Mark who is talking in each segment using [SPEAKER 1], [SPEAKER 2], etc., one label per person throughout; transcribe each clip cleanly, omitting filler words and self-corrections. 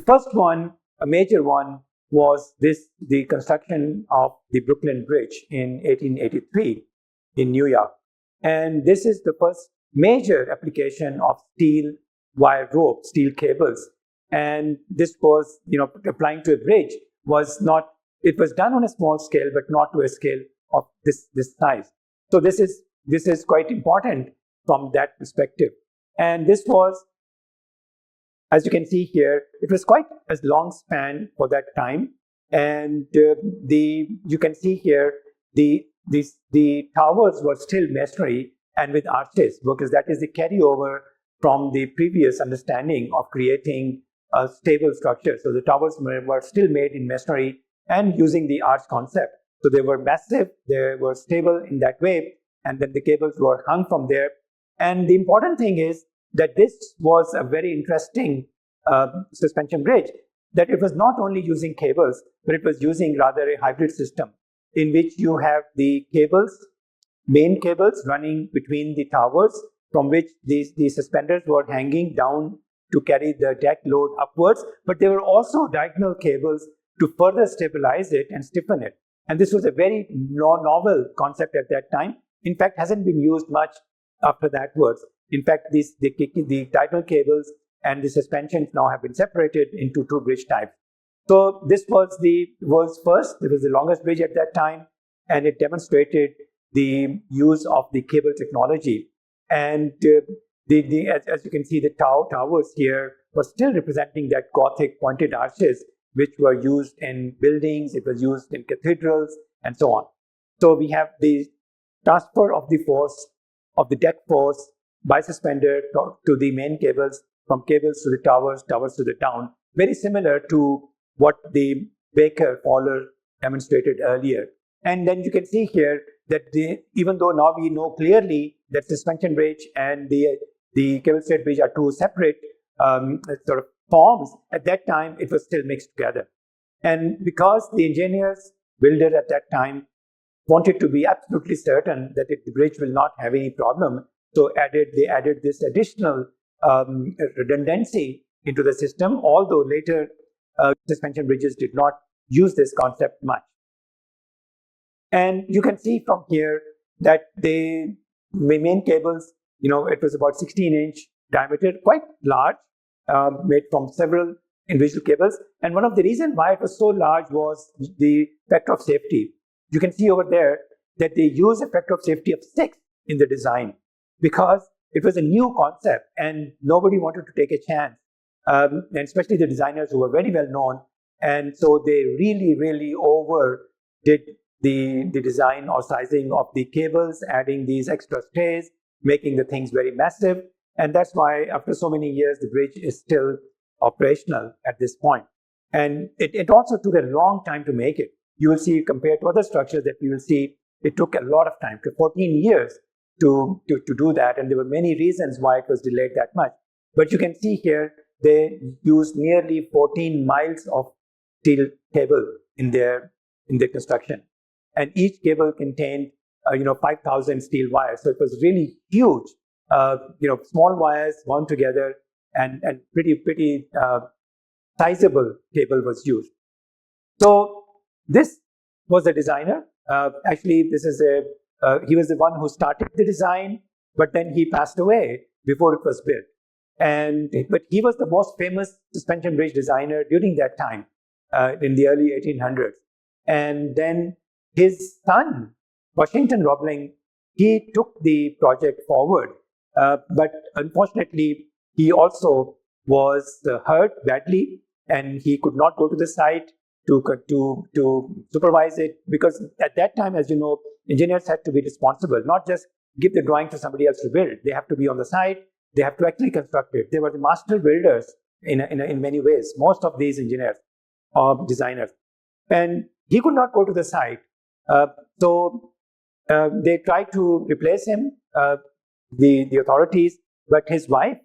[SPEAKER 1] first one, a major one, was the construction of the Brooklyn Bridge in 1883 in New York. And this is the first major application of steel wire rope, steel cables. And this was, applying to a bridge was not, it was done on a small scale, but not to a scale of this size. So this is quite important from that perspective. And this was, as you can see here, it was quite a long span for that time. And you can see here, the towers were still masonry and with arches, because that is the carryover from the previous understanding of creating a stable structure. So the towers were still made in masonry and using the arch concept. So they were massive, they were stable in that way, and then the cables were hung from there. And the important thing is that this was a very interesting suspension bridge, that it was not only using cables, but it was using rather a hybrid system in which you have the cables, main cables running between the towers, from which the suspenders were hanging down to carry the deck load upwards, but there were also diagonal cables to further stabilize it and stiffen it. And this was a very novel concept at that time. In fact, hasn't been used much after that words. In fact, the diagonal cables and the suspensions now have been separated into two bridge types. So this was the world's first. It was the longest bridge at that time, and it demonstrated the use of the cable technology. And as you can see, the towers here were still representing that Gothic pointed arches, which were used in buildings, it was used in cathedrals, and so on. So we have the transfer of the force, of the deck force by suspender to the main cables, from cables to the towers, towers to the town, very similar to what the Baker Fowler demonstrated earlier. And then you can see here that even though now we know clearly that suspension bridge and the cable stayed bridge are two separate sort of forms, at that time it was still mixed together. And because the engineers, builders at that time wanted to be absolutely certain that the bridge will not have any problem, so they added this additional redundancy into the system, although later suspension bridges did not use this concept much. And you can see from here that the main cables, it was about 16-inch diameter, quite large, made from several individual cables. And one of the reasons why it was so large was the factor of safety. You can see over there that they use a factor of safety of 6 in the design, because it was a new concept and nobody wanted to take a chance, and especially the designers who were very well known. And so they really overdid the design or sizing of the cables, adding these extra stays, making the things very massive. And that's why after so many years, the bridge is still operational at this point. And it also took a long time to make it. You will see, compared to other structures that we will see, it took a lot of time, 14 years to do that. And there were many reasons why it was delayed that much. But you can see here, they used nearly 14 miles of steel cable in their construction. And each cable contained 5,000 steel wires. So it was really huge, small wires wound together, and pretty sizable cable was used. So this was the designer. Actually, this is he was the one who started the design, but then he passed away before it was built. But he was the most famous suspension bridge designer during that time, in the early 1800s. And then his son, Washington Roebling, he took the project forward, but unfortunately, he also was hurt badly, and he could not go to the site to supervise it, because at that time, as you know, engineers had to be responsible, not just give the drawing to somebody else to build. They have to be on the site. They have to actually construct it. They were the master builders in many ways, most of these engineers or designers. And he could not go to the site. So they tried to replace him, the authorities, but his wife,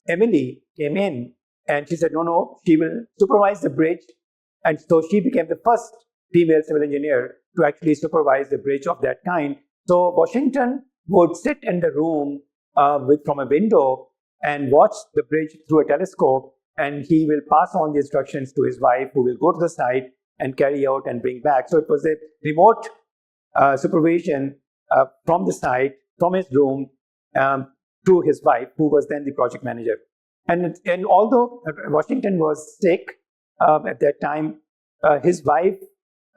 [SPEAKER 1] Emily, came in and she said, no, she will supervise the bridge. And so she became the first female civil engineer to actually supervise the bridge of that kind. So Washington would sit in the room from a window and watch the bridge through a telescope and he will pass on the instructions to his wife, who will go to the site and carry out and bring back. So it was a remote supervision from the site, from his room, to his wife, who was then the project manager. And although Washington was sick at that time, his wife,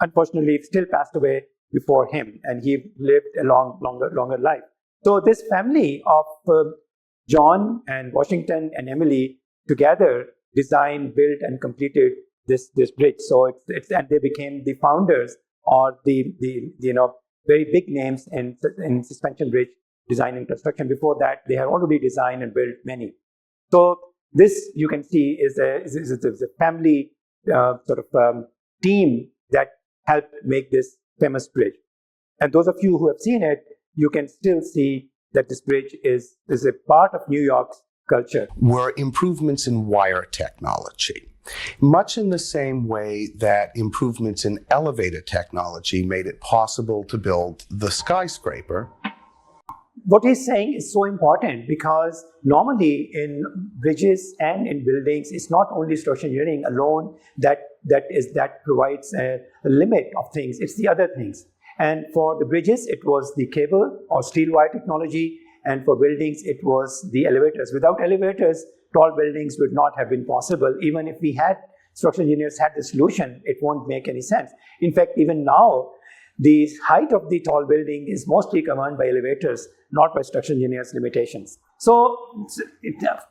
[SPEAKER 1] unfortunately, still passed away before him, and he lived a longer life. So this family of John and Washington and Emily together designed, built, and completed this bridge. So and they became the founders, or the very big names in suspension bridge design and construction. Before that, they had already designed and built many. So this, you can see, is a family team that helped make this famous bridge. And those of you who have seen it, you can still see that this bridge is a part of New York's culture.
[SPEAKER 2] Were improvements in wire technology, much in the same way that improvements in elevator technology made it possible to build the skyscraper.
[SPEAKER 1] What he's saying is so important, because normally in bridges and in buildings, it's not only structural engineering alone that provides a limit of things. It's the other things. And for the bridges, it was the cable or steel wire technology, and for buildings, it was the elevators. Without elevators, tall buildings would not have been possible. Even if we had structural engineers had the solution, it won't make any sense. In fact, even now, the height of the tall building is mostly governed by elevators, not by structural engineers' limitations. So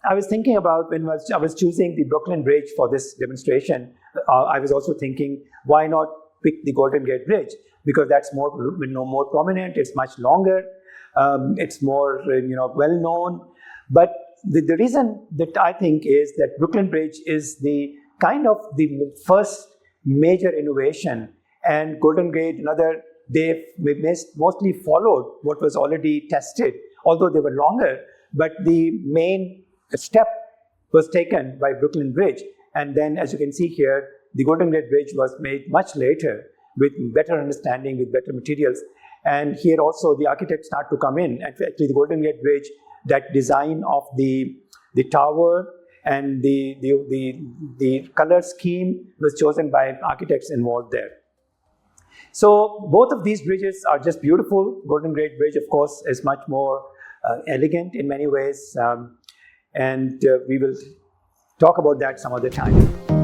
[SPEAKER 1] I was thinking about, when I was choosing the Brooklyn Bridge for this demonstration, I was also thinking, why not pick the Golden Gate Bridge? Because that's more prominent, it's much longer, it's more well known. But the reason that I think is that Brooklyn Bridge is the kind of the first major innovation, and Golden Gate, they mostly followed what was already tested, although they were longer. But the main step was taken by Brooklyn Bridge. And then, as you can see here, the Golden Gate Bridge was made much later with better understanding, with better materials. And here also the architects start to come in. Actually, the Golden Gate Bridge, that design of the tower and the color scheme was chosen by architects involved there. So both of these bridges are just beautiful. Golden Gate Bridge, of course, is much more elegant in many ways. And we will talk about that some other time.